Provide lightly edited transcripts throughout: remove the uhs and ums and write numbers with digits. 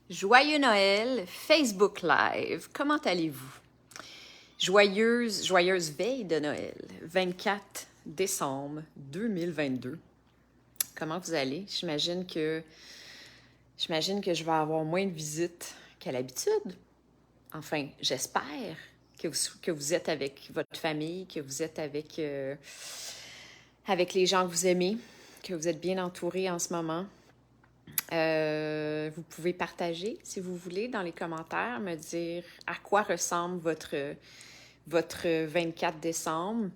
Joyeux Noël, Facebook Live. Comment allez-vous? Joyeuse veille de Noël, 24 décembre 2022. Comment vous allez? J'imagine que je vais avoir moins de visites qu'à l'habitude. Enfin, j'espère que vous êtes avec votre famille, que vous êtes avec les gens que vous aimez, que vous êtes bien entourés en ce moment. Vous pouvez partager, si vous voulez, dans les commentaires, me dire à quoi ressemble votre 24 décembre.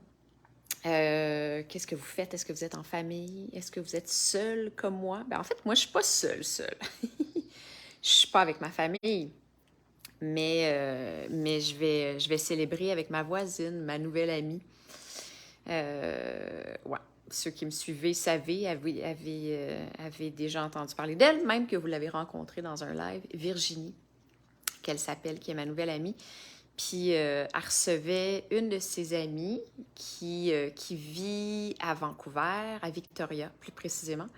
Qu'est-ce que vous faites? Est-ce que vous êtes en famille? Est-ce que vous êtes seul comme moi? En fait, moi, je suis pas seule. Je suis pas avec ma famille, mais je vais célébrer avec ma voisine, ma nouvelle amie. Ouais. Ceux qui me suivaient avaient déjà entendu parler d'elle, même que vous l'avez rencontrée dans un live, Virginie, qu'elle s'appelle, qui est ma nouvelle amie. Puis, elle recevait une de ses amies qui vit à Vancouver, à Victoria, plus précisément,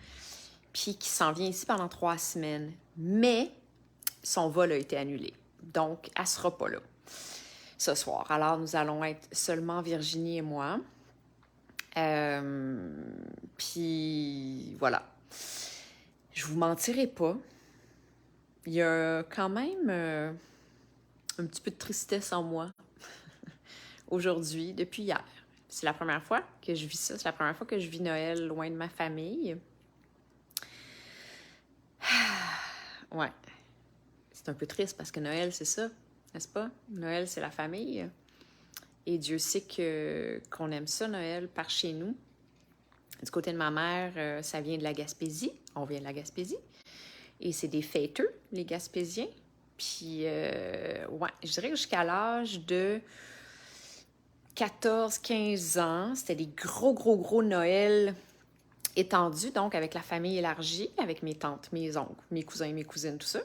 puis qui s'en vient ici pendant 3 semaines. Mais son vol a été annulé. Donc, elle ne sera pas là ce soir. Alors, nous allons être seulement Virginie et moi. Puis voilà. Je vous mentirai pas. Il y a quand même un petit peu de tristesse en moi aujourd'hui, depuis hier. C'est la première fois que je vis ça. C'est la première fois que je vis Noël loin de ma famille. Ouais. C'est un peu triste parce que Noël, c'est ça, n'est-ce pas? Noël, c'est la famille. Et Dieu sait qu'on aime ça, Noël, par chez nous. Du côté de ma mère, ça vient de la Gaspésie. On vient de la Gaspésie. Et c'est des fêteux, les Gaspésiens. Puis, ouais, je dirais que jusqu'à l'âge de 14-15 ans, c'était des gros Noëls étendus, donc avec la famille élargie, avec mes tantes, mes oncles, mes cousins, mes cousines, tout ça.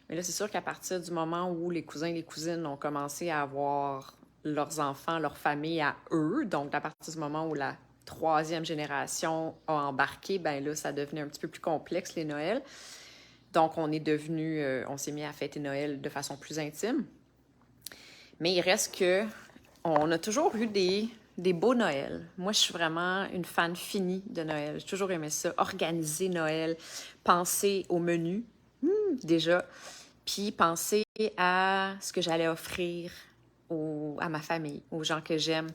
Mais là, c'est sûr qu'à partir du moment où les cousins et les cousines ont commencé à avoir leurs enfants, leur famille à eux, donc à partir du moment où la 3e génération a embarqué, ben là, ça devenait un petit peu plus complexe, les Noëls. Donc, on s'est mis à fêter Noël de façon plus intime. Mais il reste que on a toujours eu des beaux Noëls. Moi, je suis vraiment une fan finie de Noël. J'ai toujours aimé ça, organiser Noël, penser au menu, déjà, puis penser à ce que j'allais offrir à ma famille, aux gens que j'aime.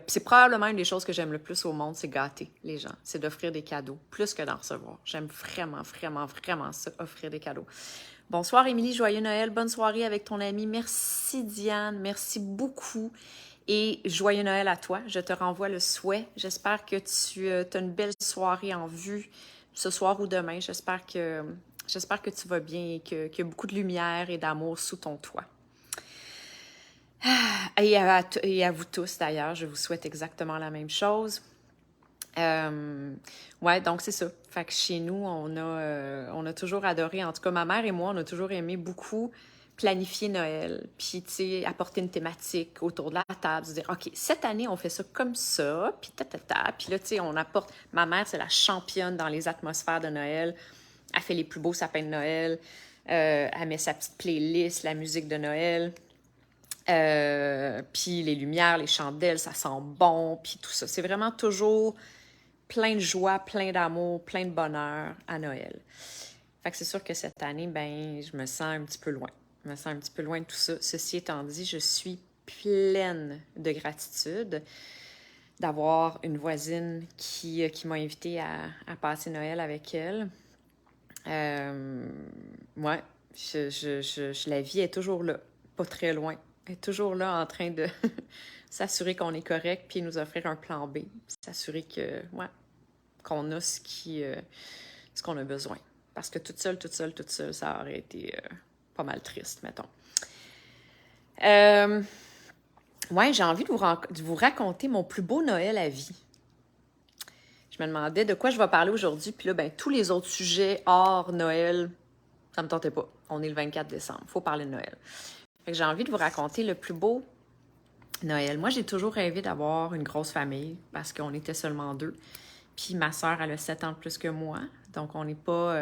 C'est probablement une des choses que j'aime le plus au monde, c'est gâter les gens. C'est d'offrir des cadeaux, plus que d'en recevoir. J'aime vraiment ça, offrir des cadeaux. Bonsoir, Émilie, joyeux Noël. Bonne soirée avec ton amie. Merci, Diane. Merci beaucoup. Et joyeux Noël à toi. Je te renvoie le souhait. J'espère que tu as une belle soirée en vue ce soir ou demain. J'espère que tu vas bien et qu'il y a beaucoup de lumière et d'amour sous ton toit. Et à vous tous, d'ailleurs, je vous souhaite exactement la même chose. Ouais, donc c'est ça. Fait que chez nous, on a toujours adoré, en tout cas ma mère et moi, on a toujours aimé beaucoup planifier Noël, puis tu sais, apporter une thématique autour de la table, se dire, OK, cette année, on fait ça comme ça, puis puis là, tu sais, on apporte, ma mère, c'est la championne dans les atmosphères de Noël, elle fait les plus beaux sapins de Noël, elle met sa petite playlist, la musique de Noël, puis les lumières, les chandelles, ça sent bon, puis tout ça. C'est vraiment toujours plein de joie, plein d'amour, plein de bonheur à Noël. Fait que c'est sûr que cette année, ben, je me sens un petit peu loin. Je me sens un petit peu loin de tout ça. Ceci étant dit, je suis pleine de gratitude d'avoir une voisine qui m'a invitée à passer Noël avec elle. Ouais, la vie est toujours là, pas très loin. Elle est toujours là en train de s'assurer qu'on est correct puis nous offrir un plan B. S'assurer que, ouais, qu'on a ce qu'on a besoin. Parce que toute seule, ça aurait été pas mal triste, mettons. Ouais, j'ai envie de vous raconter mon plus beau Noël à vie. Je me demandais de quoi je vais parler aujourd'hui, puis là, ben, tous les autres sujets hors Noël, ça me tentait pas. On est le 24 décembre, il faut parler de Noël. Fait que j'ai envie de vous raconter le plus beau Noël. Moi, j'ai toujours rêvé d'avoir une grosse famille parce qu'on était seulement 2. Puis ma sœur, elle a 7 ans de plus que moi. Donc, on n'est pas...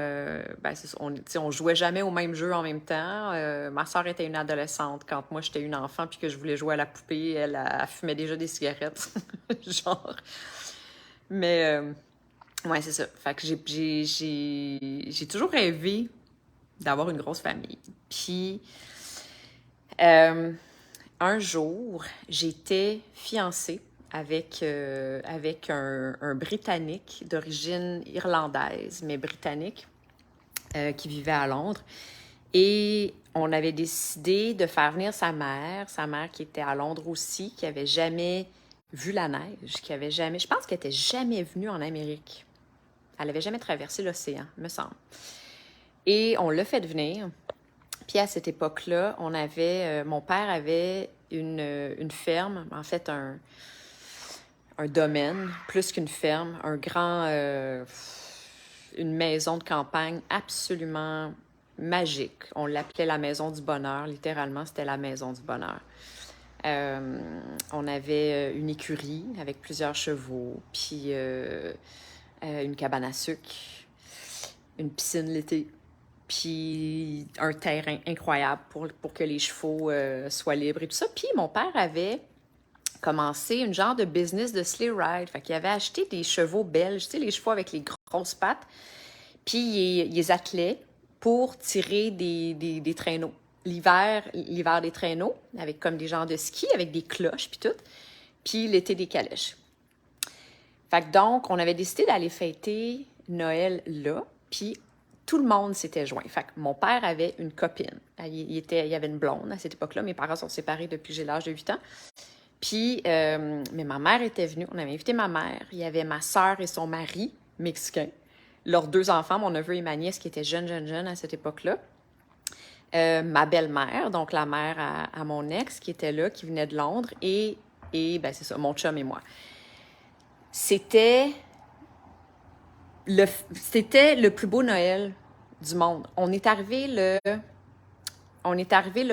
c'est ça, on jouait jamais au même jeu en même temps. Ma soeur était une adolescente quand moi, j'étais une enfant puis que je voulais jouer à la poupée. Elle fumait déjà des cigarettes. Genre. Mais, ouais, c'est ça. Fait que j'ai toujours rêvé d'avoir une grosse famille. Puis, un jour, j'étais fiancée avec un Britannique d'origine irlandaise, mais britannique, qui vivait à Londres. Et on avait décidé de faire venir sa mère qui était à Londres aussi, qui avait jamais vu la neige, je pense qu'elle était jamais venue en Amérique. Elle avait jamais traversé l'océan, me semble. Et on l'a fait venir. Puis à cette époque-là, mon père avait une ferme, en fait un domaine, plus qu'une ferme, une maison de campagne absolument magique. On l'appelait la maison du bonheur, littéralement, c'était la maison du bonheur. On avait une écurie avec plusieurs chevaux, puis une cabane à sucre, une piscine l'été, puis un terrain incroyable pour que les chevaux soient libres et tout ça. Puis mon père avait commencé une genre de business de sleigh ride. Fait qu'il avait acheté des chevaux belges, tu sais, les chevaux avec les grosses pattes, puis il les attelait pour tirer des traîneaux. L'hiver, des traîneaux, avec comme des genres de ski, avec des cloches, puis tout. Puis l'été, des calèches. Fait que donc, on avait décidé d'aller fêter Noël là, puis tout le monde s'était joint. Fait que mon père avait une copine. Il y avait une blonde à cette époque-là. Mes parents sont séparés depuis que j'ai l'âge de 8 ans. Puis, mais ma mère était venue. On avait invité ma mère. Il y avait ma sœur et son mari, mexicain. Leurs 2 enfants, mon neveu et ma nièce, qui étaient jeunes à cette époque-là. Ma belle-mère, donc la mère à mon ex, qui était là, qui venait de Londres. Et ben c'est ça, mon chum et moi. C'était le plus beau Noël du monde. On est arrivé le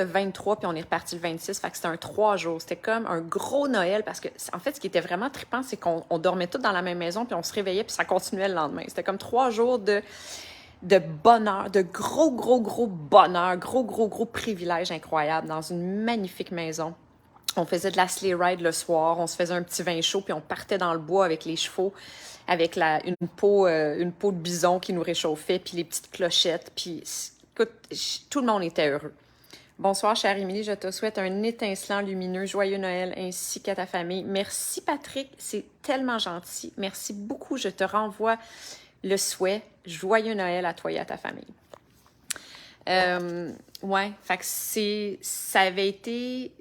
23, puis on est reparti le 26, fait que c'était un 3 jours. C'était comme un gros Noël, parce que, en fait, ce qui était vraiment trippant, c'est qu'on dormait tous dans la même maison, puis on se réveillait, puis ça continuait le lendemain. C'était comme 3 jours de bonheur, de gros bonheur, gros privilège incroyable dans une magnifique maison. On faisait de la sleigh ride le soir, on se faisait un petit vin chaud, puis on partait dans le bois avec les chevaux, avec une peau de bison qui nous réchauffait, puis les petites clochettes, puis écoute, tout le monde était heureux. Bonsoir, chère Émilie, je te souhaite un étincelant lumineux, joyeux Noël, ainsi qu'à ta famille. Merci, Patrick, c'est tellement gentil. Merci beaucoup, je te renvoie le souhait. Joyeux Noël à toi et à ta famille. Ouais, fait que ça avait été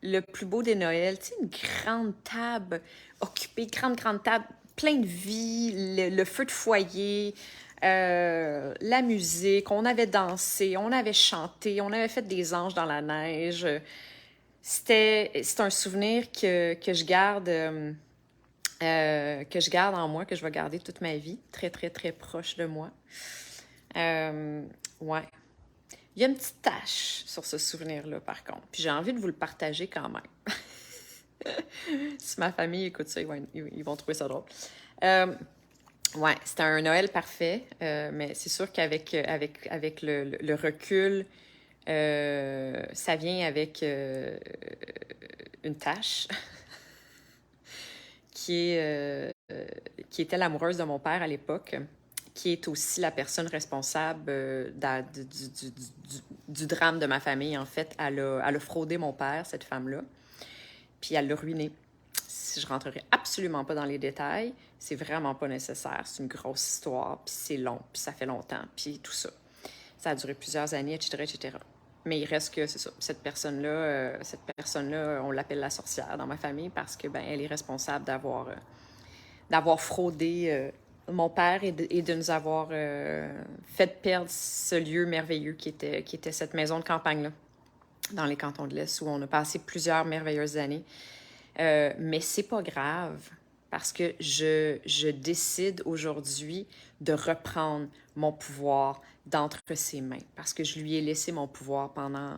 le plus beau des Noëls. Tu sais, une grande table occupée, grande table, plein de vie, le feu de foyer, la musique, on avait dansé, on avait chanté, on avait fait des anges dans la neige. C'est un souvenir que je garde en moi, que je vais garder toute ma vie, très, très, très proche de moi. Ouais. Il y a une petite tache sur ce souvenir-là, par contre. Puis j'ai envie de vous le partager quand même. Si ma famille écoute ça, ils vont trouver ça drôle. Ouais, c'était un Noël parfait, mais c'est sûr qu'avec le recul, ça vient avec une tâche qui était l'amoureuse de mon père à l'époque, qui est aussi la personne responsable du drame de ma famille. En fait, elle a fraudé mon père, cette femme-là, puis elle l'a ruiné. Je rentrerai absolument pas dans les détails, c'est vraiment pas nécessaire. C'est une grosse histoire, puis c'est long, puis ça fait longtemps, puis tout ça. Ça a duré plusieurs années, etc. Mais il reste que, c'est ça, cette personne-là, on l'appelle la sorcière dans ma famille parce que, ben, elle est responsable d'avoir fraudé mon père et de nous avoir fait perdre ce lieu merveilleux qui était cette maison de campagne-là, dans les cantons de l'Est, où on a passé plusieurs merveilleuses années. Mais c'est pas grave, parce que je décide aujourd'hui de reprendre mon pouvoir d'entre ses mains, parce que je lui ai laissé mon pouvoir pendant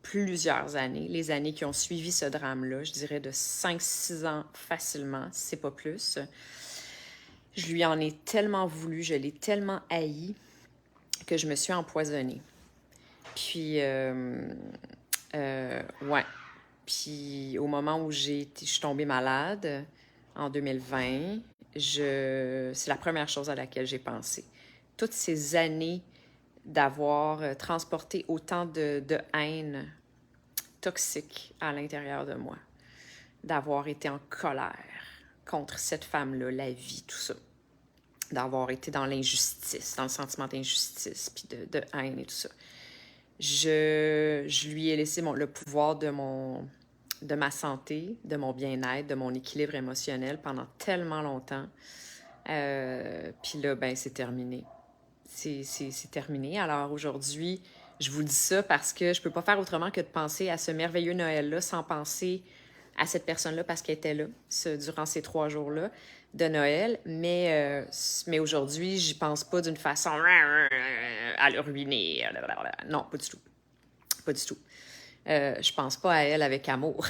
plusieurs années, les années qui ont suivi ce drame-là, je dirais de 5-6 ans facilement, si c'est pas plus. Je lui en ai tellement voulu, je l'ai tellement haï que je me suis empoisonnée. Puis, ouais. Puis, au moment où je suis tombée malade, en 2020, c'est la première chose à laquelle j'ai pensé. Toutes ces années d'avoir transporté autant de haine toxique à l'intérieur de moi, d'avoir été en colère contre cette femme-là, la vie, tout ça, d'avoir été dans l'injustice, dans le sentiment d'injustice, puis de haine et tout ça. Je lui ai laissé le pouvoir de ma santé, de mon bien-être, de mon équilibre émotionnel pendant tellement longtemps. Puis là, ben, c'est terminé. C'est terminé. Alors aujourd'hui, je vous dis ça parce que je peux pas faire autrement que de penser à ce merveilleux Noël-là sans penser à cette personne-là parce qu'elle était là durant ces 3 jours-là de Noël. Mais aujourd'hui, j'y pense pas d'une façon à le ruiner. Non, pas du tout. Pas du tout. Je pense pas à elle avec amour,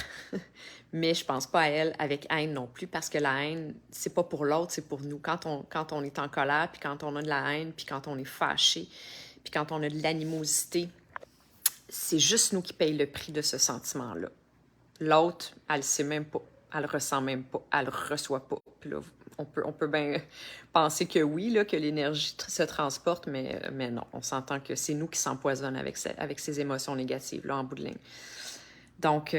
mais je pense pas à elle avec haine non plus, parce que la haine, c'est pas pour l'autre, c'est pour nous. Quand on est en colère, puis quand on a de la haine, puis quand on est fâché, puis quand on a de l'animosité, c'est juste nous qui payons le prix de ce sentiment-là. L'autre, elle le sait même pas, elle le ressent même pas, elle le reçoit pas. Puis là, on peut bien penser que oui, là, que l'énergie se transporte, mais non, on s'entend que c'est nous qui s'empoisonnons avec ces émotions négatives, là, en bout de ligne. Donc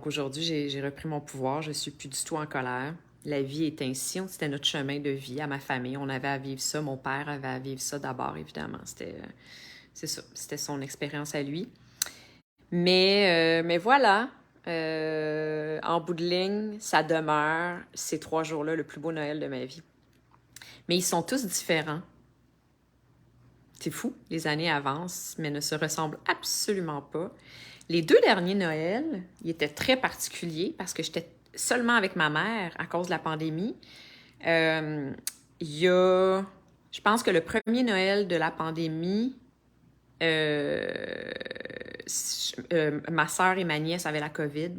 aujourd'hui, j'ai repris mon pouvoir, je suis plus du tout en colère. La vie est ainsi, c'était notre chemin de vie à ma famille. On avait à vivre ça, mon père avait à vivre ça d'abord, évidemment. C'est ça, c'était son expérience à lui. Mais voilà, en bout de ligne, ça demeure ces 3 jours-là le plus beau Noël de ma vie. Mais ils sont tous différents. C'est fou, les années avancent, mais ne se ressemblent absolument pas. Les 2 derniers Noëls, ils étaient très particuliers parce que j'étais seulement avec ma mère à cause de la pandémie. Il y a... Je pense que le premier Noël de la pandémie, ma sœur et ma nièce avaient la COVID.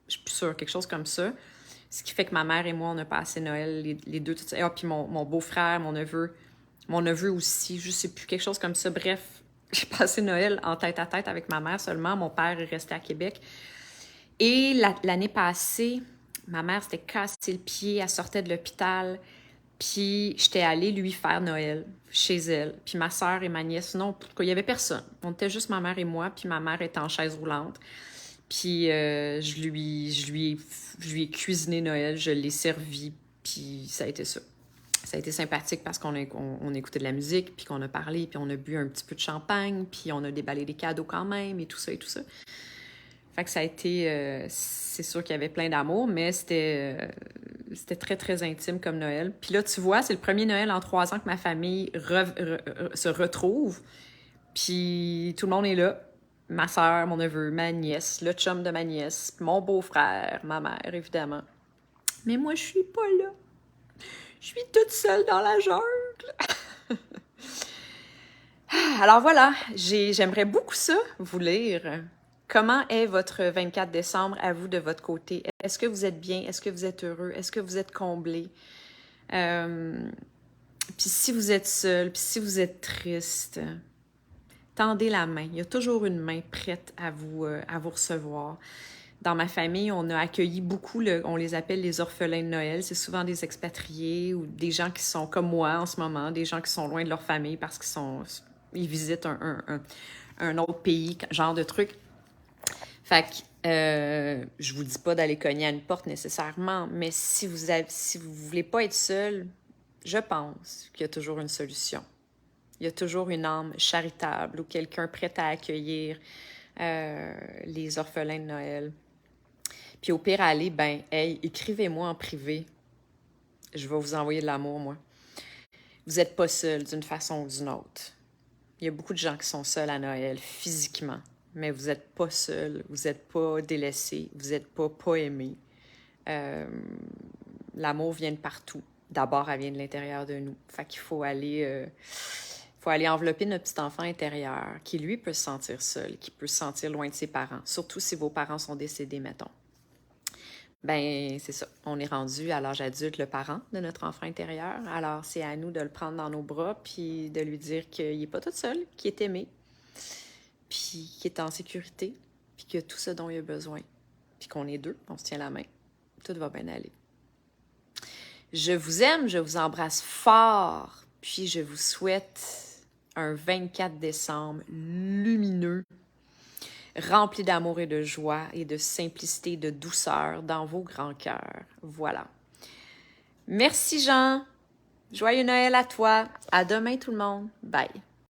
Je suis plus sûre, quelque chose comme ça. Ce qui fait que ma mère et moi, on a passé Noël, les deux, tout ça. Ah, puis mon beau-frère, mon neveu aussi, je sais plus, quelque chose comme ça. Bref, j'ai passé Noël en tête à tête avec ma mère seulement. Mon père est resté à Québec. Et l'année passée, ma mère s'était cassé le pied, elle sortait de l'hôpital. Puis j'étais allée lui faire Noël chez elle. Puis ma sœur et ma nièce, non, il y avait personne. On était juste ma mère et moi, puis ma mère était en chaise roulante. Puis je lui ai cuisiné Noël, je l'ai servi, puis ça a été ça. Ça a été sympathique parce qu'on écoutait de la musique, puis qu'on a parlé, puis on a bu un petit peu de champagne, puis on a déballé des cadeaux quand même, et tout ça, et tout ça. Fait que ça a été... c'est sûr qu'il y avait plein d'amour, mais c'était très, très intime comme Noël. Puis là, tu vois, c'est le premier Noël en 3 ans que ma famille se retrouve. Puis tout le monde est là. Ma soeur, mon neveu, ma nièce, le chum de ma nièce, mon beau-frère, ma mère, évidemment. Mais moi, je suis pas là. Je suis toute seule dans la jungle. Alors voilà, j'aimerais beaucoup ça, vous lire. Comment est votre 24 décembre à vous de votre côté? Est-ce que vous êtes bien? Est-ce que vous êtes heureux? Est-ce que vous êtes comblé? Puis si vous êtes seul, puis si vous êtes triste, tendez la main. Il y a toujours une main prête à vous recevoir. Dans ma famille, on a accueilli beaucoup, on les appelle les orphelins de Noël. C'est souvent des expatriés ou des gens qui sont comme moi en ce moment, des gens qui sont loin de leur famille parce qu'ils visitent un autre pays, genre de truc. Fait que je vous dis pas d'aller cogner à une porte nécessairement, mais si vous voulez pas être seul, je pense qu'il y a toujours une solution. Il y a toujours une âme charitable ou quelqu'un prêt à accueillir les orphelins de Noël. Puis au pire, allez, hey, écrivez-moi en privé. Je vais vous envoyer de l'amour, moi. Vous n'êtes pas seul d'une façon ou d'une autre. Il y a beaucoup de gens qui sont seuls à Noël, physiquement. Mais vous n'êtes pas seul, vous n'êtes pas délaissé, vous n'êtes pas aimé. L'amour vient de partout. D'abord, elle vient de l'intérieur de nous. Fait qu'il faut aller envelopper notre petit enfant intérieur qui, lui, peut se sentir seul, qui peut se sentir loin de ses parents, surtout si vos parents sont décédés, mettons. ben c'est ça. On est rendu à l'âge adulte, le parent de notre enfant intérieur. Alors, c'est à nous de le prendre dans nos bras, puis de lui dire qu'il n'est pas tout seul, qu'il est aimé, puis qu'il est en sécurité, puis qu'il a tout ce dont il a besoin, puis qu'on est deux, on se tient la main. Tout va bien aller. Je vous aime, je vous embrasse fort, puis je vous souhaite un 24 décembre lumineux, rempli d'amour et de joie et de simplicité, de douceur dans vos grands cœurs. Voilà. Merci Jean. Joyeux Noël à toi. À demain tout le monde. Bye.